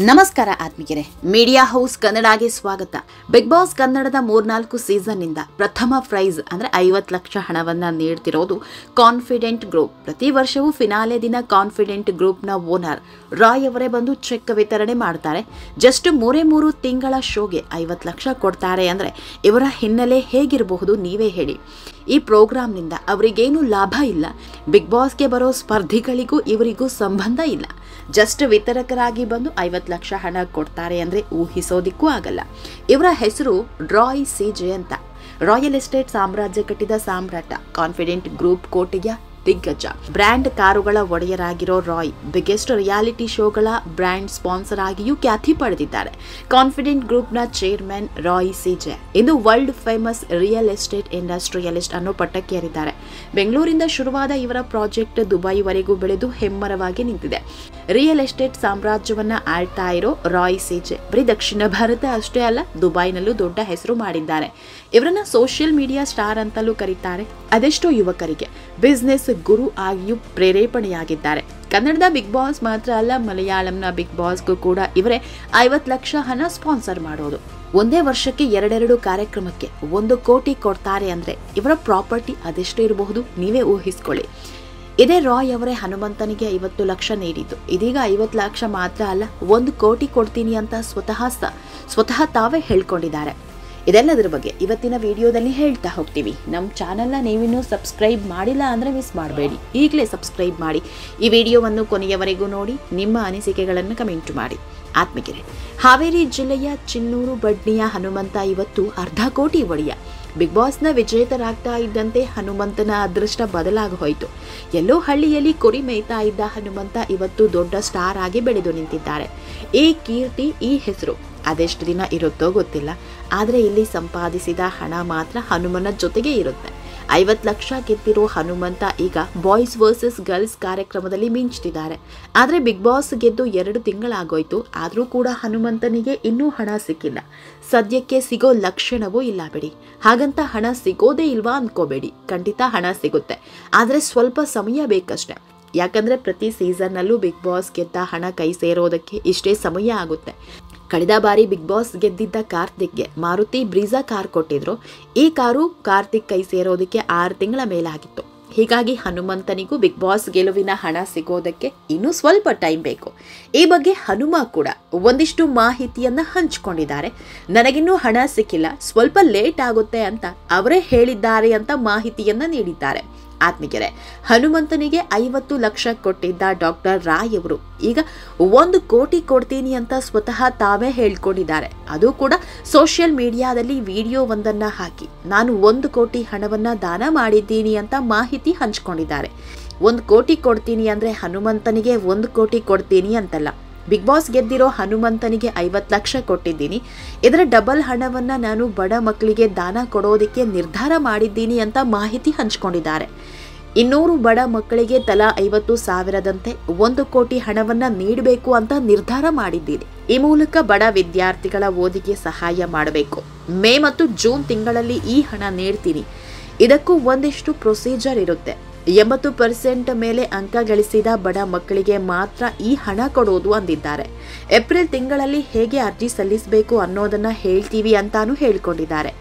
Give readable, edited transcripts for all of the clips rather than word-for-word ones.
ನಮಸ್ಕಾರ ಆತ್ಮೀಯರೇ, media house ಕನ್ನಡಗೆ ಸ್ವಾಗತ. ಬಿಗ್ ಬಾಸ್ ಕನ್ನಡದ 3-4 ಸೀಸನ್ ನಿಂದ ಪ್ರಥಮ ಪ್ರೈಸ್ ಅಂದ್ರೆ 50 ಲಕ್ಷ ಹಣವನ್ನ ನೀಡುತ್ತಿರೋದು ಕಾನ್ಫಿಡೆಂಟ್ ಗ್ರೂಪ್. ಪ್ರತಿ ವರ್ಷವೂ ಫಿನಾಲೆ ದಿನ ಕಾನ್ಫಿಡೆಂಟ್ ಗ್ರೂಪ್ ನ ಓನರ್ ರಾಯ್ ಅವರೇ ಬಂದು ಚೆಕ್ ವಿತರಣೆ ಮಾಡ್ತಾರೆ. ಜಸ್ಟ್ 3 ತಿಂಗಳ ಶೋಗೆ 50 ಲಕ್ಷ ಕೊಡ್ತಾರೆ ಅಂದ್ರೆ ಇವರ ಹಿನ್ನೆಲೆ ಹೇಗಿರಬಹುದು ನೀವೇ ಹೇಳಿ. ಈ ಪ್ರೋಗ್ರಾಂನಿಂದ ಅವರಿಗೇನು ಲಾಭ ಇಲ್ಲ, ಬಿಗ್ ಬಾಸ್ಗೆ ಬರೋ ಸ್ಪರ್ಧಿಗಳಿಗೂ ಇವರಿಗೂ ಸಂಬಂಧ ಇಲ್ಲ. ಜಸ್ಟ್ ವಿತರಕರಾಗಿ ಬಂದು 50 ಲಕ್ಷ ಹಣ ಕೊಡ್ತಾರೆ ಅಂದ್ರೆ ಊಹಿಸೋದಿಕ್ಕೂ ಆಗಲ್ಲ. ಇವರ ಹೆಸರು ರಾಯ್ ಸಿಜೆ ಅಂತ. ರಾಯಲ್ ಎಸ್ಟೇಟ್ ಸಾಮ್ರಾಜ್ಯ ಕಟ್ಟಿದ ಸಾಮ್ರಾಟ, ಕಾನ್ಫಿಡೆಂಟ್ ಗ್ರೂಪ್ ಕೋಟೆಯ ದಿಗ್ಗಜ, ಬ್ರ್ಯಾಂಡ್ ಕಾರುಗಳ ಒಡೆಯರಾಗಿರೋ ರಾಯ್ ಬಿಗ್ಗೆಸ್ಟ್ ರಿಯಾಲಿಟಿ ಶೋಗಳ ಬ್ರ್ಯಾಂಡ್ ಸ್ಪಾನ್ಸರ್ ಆಗಿಯೂ ಖ್ಯಾತಿ ಪಡೆದಿದ್ದಾರೆ. ಕಾನ್ಫಿಡೆಂಟ್ ಗ್ರೂಪ್ ನ ಚೇರ್ಮನ್ ರಾಯ್ ಸಿಜೆ ಇಂದು world famous real estate industrialist ಅನ್ನೋ ಪಟ್ಟಕ್ಕೆ ಏರಿದ್ದಾರೆ. ಬೆಂಗಳೂರಿಂದ ಶುರುವಾದ ಇವರ ಪ್ರಾಜೆಕ್ಟ್ ದುಬೈವರೆಗೂ ಬೆಳೆದು ಹೆಮ್ಮರವಾಗಿ ನಿಂತಿದೆ. ರಿಯಲ್ ಎಸ್ಟೇಟ್ ಸಾಮ್ರಾಜ್ಯವನ್ನ ಆಳ್ತಾ ಇರೋ ರಾಯ್ ಸಿಜೆ ಬರೀ ದಕ್ಷಿಣ ಭಾರತ ಅಷ್ಟೇ ಅಲ್ಲ, ದುಬೈನಲ್ಲೂ ದೊಡ್ಡ ಹೆಸರು ಮಾಡಿದ್ದಾರೆ. ಇವರನ್ನ ಸೋಷಿಯಲ್ ಮೀಡಿಯಾ ಸ್ಟಾರ್ ಅಂತಲೂ ಕರೀತಾರೆ. ಅದೆಷ್ಟೋ ಯುವಕರಿಗೆ ಬಿಸ್ನೆಸ್ ಗುರು ಆಗಿಯೂ ಪ್ರೇರೇಪಣೆಯಾಗಿದ್ದಾರೆ. ಕನ್ನಡದ ಬಿಗ್ ಬಾಸ್ ಮಾತ್ರ ಅಲ್ಲ, ಮಲಯಾಳಂನ ಬಿಗ್ ಬಾಸ್ಗೂ ಕೂಡ ಇವರೇ 50 ಲಕ್ಷ ಹಣ ಸ್ಪಾನ್ಸರ್ ಮಾಡೋದು. ಒಂದೇ ವರ್ಷಕ್ಕೆ 2 ಕಾರ್ಯಕ್ರಮಕ್ಕೆ 1 ಕೋಟಿ ಕೊಡ್ತಾರೆ ಅಂದ್ರೆ ಇವರ ಪ್ರಾಪರ್ಟಿ ಅದೆಷ್ಟು ಇರಬಹುದು ನೀವೇ ಊಹಿಸ್ಕೊಳ್ಳಿ. ಇದೇ ರಾಯ್ ಅವರೇ ಹನುಮಂತನಿಗೆ 50 ಲಕ್ಷ ನೀಡಿದ್ದು. ಇದೀಗ 50 ಲಕ್ಷ ಮಾತ್ರ ಅಲ್ಲ, 1 ಕೋಟಿ ಕೊಡ್ತೀನಿ ಅಂತ ಸ್ವತಃ ತಾವೇ ಹೇಳ್ಕೊಂಡಿದ್ದಾರೆ. ಇದೆಲ್ಲದರ ಬಗ್ಗೆ ಇವತ್ತಿನ ವಿಡಿಯೋದಲ್ಲಿ ಹೇಳ್ತಾ ಹೋಗ್ತೀವಿ. ನಮ್ಮ ಚಾನಲ್ನ ನೀವಿನ್ನೂ ಸಬ್ಸ್ಕ್ರೈಬ್ ಮಾಡಿಲ್ಲ ಅಂದರೆ ಮಿಸ್ ಮಾಡಬೇಡಿ, ಈಗಲೇ ಸಬ್ಸ್ಕ್ರೈಬ್ ಮಾಡಿ. ಈ ವಿಡಿಯೋವನ್ನು ಕೊನೆಯವರೆಗೂ ನೋಡಿ, ನಿಮ್ಮ ಅನಿಸಿಕೆಗಳನ್ನು ಕಮೆಂಟ್ ಮಾಡಿ. ಆತ್ಮೀಯರೇ, ಹಾವೇರಿ ಜಿಲ್ಲೆಯ ಚಿನ್ನೂರು ಬಡ್ನಿಯ ಹನುಮಂತ ಇವತ್ತು 1/2 ಕೋಟಿ ಒಡೆಯ. ಬಿಗ್ ಬಾಸ್ನ ವಿಜೇತರಾಗ್ತಾ ಇದ್ದಂತೆ ಹನುಮಂತನ ಅದೃಷ್ಟ ಬದಲಾಗಿ ಹೋಯಿತು. ಎಲ್ಲೋ ಹಳ್ಳಿಯಲ್ಲಿ ಕುರಿ ಮೇಯ್ತಾ ಇದ್ದ ಹನುಮಂತ ಇವತ್ತು ದೊಡ್ಡ ಸ್ಟಾರ್ ಆಗಿ ಬೆಳೆದು ನಿಂತಿದ್ದಾರೆ. ಈ ಕೀರ್ತಿ, ಈ ಹೆಸರು ಅದೆಷ್ಟು ದಿನ ಇರುತ್ತೋ ಗೊತ್ತಿಲ್ಲ, ಆದರೆ ಇಲ್ಲಿ ಸಂಪಾದಿಸಿದ ಹಣ ಮಾತ್ರ ಹನುಮನ ಜೊತೆಗೆ ಇರುತ್ತೆ. 50 ಲಕ್ಷ ಗೆದ್ದಿರೋ ಹನುಮಂತ ಈಗ ಬಾಯ್ಸ್ ವರ್ಸಸ್ ಗರ್ಲ್ಸ್ ಕಾರ್ಯಕ್ರಮದಲ್ಲಿ ಮಿಂಚ್ತಿದ್ದಾರೆ. ಆದರೆ ಬಿಗ್ ಬಾಸ್ ಗೆದ್ದು 2 ತಿಂಗಳಾಗೋಯ್ತು, ಆದರೂ ಕೂಡ ಹನುಮಂತನಿಗೆ ಇನ್ನೂ ಹಣ ಸಿಕ್ಕಿಲ್ಲ. ಸದ್ಯಕ್ಕೆ ಸಿಗೋ ಲಕ್ಷಣವೂ ಇಲ್ಲ ಬಿಡಿ. ಹಾಗಂತ ಹಣ ಸಿಗೋದೇ ಇಲ್ವಾ ಅನ್ಕೋಬೇಡಿ, ಖಂಡಿತ ಹಣ ಸಿಗುತ್ತೆ, ಆದರೆ ಸ್ವಲ್ಪ ಸಮಯ ಬೇಕಷ್ಟೆ. ಯಾಕಂದ್ರೆ ಪ್ರತಿ ಸೀಸನ್ನಲ್ಲೂ ಬಿಗ್ ಬಾಸ್ ಗೆದ್ದ ಹಣ ಕೈ ಸೇರೋದಕ್ಕೆ ಇಷ್ಟೇ ಸಮಯ ಆಗುತ್ತೆ. ಕಳೆದ ಬಾರಿ ಬಿಗ್ ಬಾಸ್ ಗೆದ್ದಿದ್ದ ಕಾರ್ತಿಕ್ಗೆ ಮಾರುತಿ ಬ್ರೀಜಾ ಕಾರ್ ಕೊಟ್ಟಿದ್ರು. ಈ ಕಾರು ಕಾರ್ತಿಕ್ ಕೈ ಸೇರೋದಕ್ಕೆ 6 ತಿಂಗಳ ಮೇಲಾಗಿತ್ತು. ಹೀಗಾಗಿ ಹನುಮಂತನಿಗೂ ಬಿಗ್ ಬಾಸ್ ಗೆಲುವಿನ ಹಣ ಸಿಗೋದಕ್ಕೆ ಇನ್ನೂ ಸ್ವಲ್ಪ ಟೈಮ್ ಬೇಕು. ಈ ಬಗ್ಗೆ ಹನುಮ ಕೂಡ ಒಂದಿಷ್ಟು ಮಾಹಿತಿಯನ್ನ ಹಂಚಿಕೊಂಡಿದ್ದಾರೆ. ನನಗಿನ್ನೂ ಹಣ ಸಿಕ್ಕಿಲ್ಲ, ಸ್ವಲ್ಪ ಲೇಟ್ ಆಗುತ್ತೆ ಅಂತ ಅವರೇ ಹೇಳಿದ್ದಾರೆ ಅಂತ ಮಾಹಿತಿಯನ್ನ ನೀಡಿದ್ದಾರೆ. ಆತ್ಮೀಯರೇ, ಹನುಮಂತನಿಗೆ 50 ಲಕ್ಷ ಕೊಟ್ಟಿದ್ದ ಡಾಕ್ಟರ್ ರಾಯ್ ಅವರು ಈಗ 1 ಕೋಟಿ ಕೊಡ್ತೀನಿ ಅಂತ ಸ್ವತಃ ತಾವೇ ಹೇಳ್ಕೊಂಡಿದ್ದಾರೆ. ಅದು ಕೂಡ ಸೋಷಿಯಲ್ ಮೀಡಿಯಾದಲ್ಲಿ ವಿಡಿಯೋವೊಂದನ್ನ ಹಾಕಿ ನಾನು 1 ಕೋಟಿ ಹಣವನ್ನ ದಾನ ಮಾಡಿದ್ದೀನಿ ಅಂತ ಮಾಹಿತಿ ಹಂಚಿಕೊಂಡಿದ್ದಾರೆ. 1 ಕೋಟಿ ಕೊಡ್ತೀನಿ ಅಂದ್ರೆ ಹನುಮಂತನಿಗೆ 1 ಕೋಟಿ ಕೊಡ್ತೀನಿ ಅಂತಲ್ಲ, ಬಿಗ್ ಬಾಸ್ ಗೆದ್ದಿರೋ ಹನುಮಂತನಿಗೆ 50 ಲಕ್ಷ ಕೊಟ್ಟಿದ್ದೀನಿ, ಇದರ ಡಬಲ್ ಹಣವನ್ನ ನಾನು ಬಡ ಮಕ್ಕಳಿಗೆ ದಾನ ಕೊಡೋದಕ್ಕೆ ನಿರ್ಧಾರ ಮಾಡಿದ್ದೀನಿ ಅಂತ ಮಾಹಿತಿ ಹಂಚಿಕೊಂಡಿದ್ದಾರೆ. 200 ಬಡ ಮಕ್ಕಳಿಗೆ ತಲಾ 50,000ದಂತೆ 1 ಕೋಟಿ ಹಣವನ್ನ ನೀಡಬೇಕು ಅಂತ ನಿರ್ಧಾರ ಮಾಡಿದ್ದೀನಿ. ಈ ಮೂಲಕ ಬಡ ವಿದ್ಯಾರ್ಥಿಗಳ ಓದಿಗೆ ಸಹಾಯ ಮಾಡಬೇಕು. ಮೇ ಮತ್ತು ಜೂನ್ ತಿಂಗಳಲ್ಲಿ ಈ ಹಣ ನೀಡ್ತೀನಿ. ಇದಕ್ಕೂ ಒಂದಿಷ್ಟು ಪ್ರೊಸೀಜರ್ ಇರುತ್ತೆ. 80% ಮೇಲೆ ಅಂಕ ಗಳಿಸಿದ ಬಡ ಮಕ್ಕಳಿಗೆ ಮಾತ್ರ ಈ ಹಣ ಕೊಡೋದು ಅಂದಿದ್ದಾರೆ. ಏಪ್ರಿಲ್ ತಿಂಗಳಲ್ಲಿ ಹೇಗೆ ಅರ್ಜಿ ಸಲ್ಲಿಸಬೇಕು ಅನ್ನೋದನ್ನ ಹೇಳ್ತೀವಿ ಅಂತಾನೂ ಹೇಳ್ಕೊಂಡಿದ್ದಾರೆ.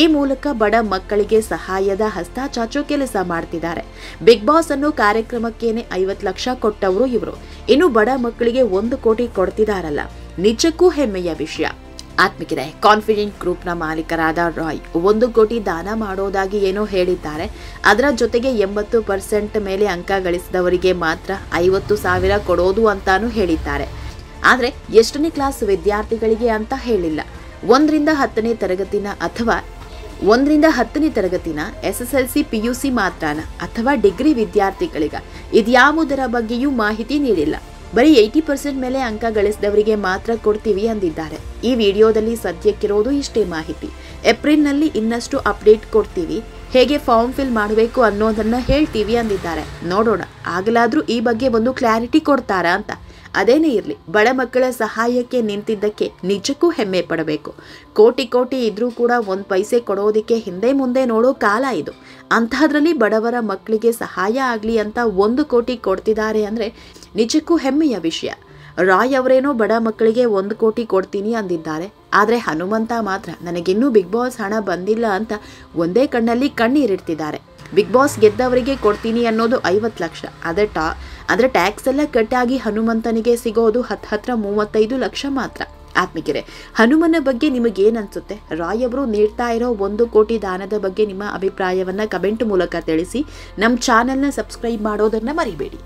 ಈ ಮೂಲಕ ಬಡ ಮಕ್ಕಳಿಗೆ ಸಹಾಯದ ಹಸ್ತ ಚಾಚೋ ಕೆಲಸ ಮಾಡ್ತಿದ್ದಾರೆ. ಬಿಗ್ ಬಾಸ್ ಅನ್ನೋ ಕಾರ್ಯಕ್ರಮಕ್ಕೇನೆ 50 ಲಕ್ಷ ಕೊಟ್ಟವರು ಇವರು. ಇನ್ನು ಬಡ ಮಕ್ಕಳಿಗೆ 1 ಕೋಟಿ ಕೊಡ್ತಿದಾರಲ್ಲ, ನಿಜಕ್ಕೂ ಹೆಮ್ಮೆಯ ವಿಷಯ. ಆತ್ಮಿಕರೇ, ಕಾನ್ಫಿಡೆಂಟ್ ಗ್ರೂಪ್ನ ಮಾಲೀಕರಾದ ರಾಯ್ 1 ಕೋಟಿ ದಾನ ಮಾಡೋದಾಗಿ ಏನೋ ಹೇಳಿದ್ದಾರೆ. ಅದರ ಜೊತೆಗೆ 80% ಮೇಲೆ ಅಂಕ ಗಳಿಸಿದವರಿಗೆ ಮಾತ್ರ 50,000 ಕೊಡೋದು ಅಂತಾನೂ ಹೇಳಿದ್ದಾರೆ. ಆದರೆ ಎಷ್ಟನೇ ಕ್ಲಾಸ್ ವಿದ್ಯಾರ್ಥಿಗಳಿಗೆ ಅಂತ ಹೇಳಿಲ್ಲ. 1ರಿಂದ 10ನೇ ತರಗತಿನ ಅಥವಾ 1ರಿಂದ 10ನೇ ತರಗತಿನ, SSLC PUC ಮಾತ್ರನ ಅಥವಾ ಡಿಗ್ರಿ ವಿದ್ಯಾರ್ಥಿಗಳಿಗ, ಇದ್ಯಾವುದರ ಬಗ್ಗೆಯೂ ಮಾಹಿತಿ ನೀಡಿಲ್ಲ. ಬರೀ 80% ಮೇಲೆ ಅಂಕ ಗಳಿಸಿದವರಿಗೆ ಮಾತ್ರ ಕೊಡ್ತೀವಿ ಅಂದಿದ್ದಾರೆ. ಈ ವಿಡಿಯೋದಲ್ಲಿ ಸದ್ಯಕ್ಕಿರೋದು ಇಷ್ಟೇ ಮಾಹಿತಿ. ಏಪ್ರಿಲ್ನಲ್ಲಿ ಇನ್ನಷ್ಟು ಅಪ್ಡೇಟ್ ಕೊಡ್ತೀವಿ, ಹೇಗೆ ಫಾರ್ಮ್ ಫಿಲ್ ಮಾಡಬೇಕು ಅನ್ನೋದನ್ನ ಹೇಳ್ತೀವಿ ಅಂದಿದ್ದಾರೆ. ನೋಡೋಣ, ಆಗಲಾದ್ರೂ ಈ ಬಗ್ಗೆ ಒಂದು ಕ್ಲಾರಿಟಿ ಕೊಡ್ತಾರಾ ಅಂತ. ಅದೇನೇ ಇರಲಿ, ಬಡ ಮಕ್ಕಳ ಸಹಾಯಕ್ಕೆ ನಿಂತಿದ್ದಕ್ಕೆ ನಿಜಕ್ಕೂ ಹೆಮ್ಮೆ ಪಡಬೇಕು. ಕೋಟಿ ಇದ್ರೂ ಕೂಡ 1 ಪೈಸೆ ಕೊಡೋದಕ್ಕೆ ಹಿಂದೆ ಮುಂದೆ ನೋಡೋ ಕಾಲ ಇದು. ಅಂಥದ್ರಲ್ಲಿ ಬಡವರ ಮಕ್ಕಳಿಗೆ ಸಹಾಯ ಆಗಲಿ ಅಂತ 1 ಕೋಟಿ ಕೊಡ್ತಿದ್ದಾರೆ ಅಂದರೆ ನಿಜಕ್ಕೂ ಹೆಮ್ಮೆಯ ವಿಷಯ. ರಾಯ್ ಅವರೇನೋ ಬಡ ಮಕ್ಕಳಿಗೆ 1 ಕೋಟಿ ಕೊಡ್ತೀನಿ ಅಂದಿದ್ದಾರೆ. ಆದರೆ ಹನುಮಂತ ಮಾತ್ರ ನನಗಿನ್ನೂ ಬಿಗ್ ಬಾಸ್ ಹಣ ಬಂದಿಲ್ಲ ಅಂತ ಒಂದೇ ಕಣ್ಣಲ್ಲಿ ಕಣ್ಣೀರಿಡ್ತಿದ್ದಾರೆ. ಬಿಗ್ ಬಾಸ್ ಗೆದ್ದವರಿಗೆ ಕೊಡ್ತೀನಿ ಅನ್ನೋದು 50 ಲಕ್ಷ. ಆದರೆ ಟ್ಯಾಕ್ಸ್ ಎಲ್ಲ ಕಟ್ಟಾಗಿ ಹನುಮಂತನಿಗೆ ಸಿಗೋದು ಹತ್ರ 35 ಲಕ್ಷ ಮಾತ್ರ. ಆತ್ಮಿಕರೇ, ಹನುಮನ ಬಗ್ಗೆ ನಿಮಗೇನನ್ಸುತ್ತೆ? ರಾಯ್ ಅವರು ನೀಡ್ತಾ ಇರೋ 1 ಕೋಟಿ ದಾನದ ಬಗ್ಗೆ ನಿಮ್ಮ ಅಭಿಪ್ರಾಯವನ್ನು ಕಮೆಂಟ್ ಮೂಲಕ ತಿಳಿಸಿ. ನಮ್ಮ ಚಾನೆಲ್ನ ಸಬ್ಸ್ಕ್ರೈಬ್ ಮಾಡೋದನ್ನು ಮರಿಬೇಡಿ.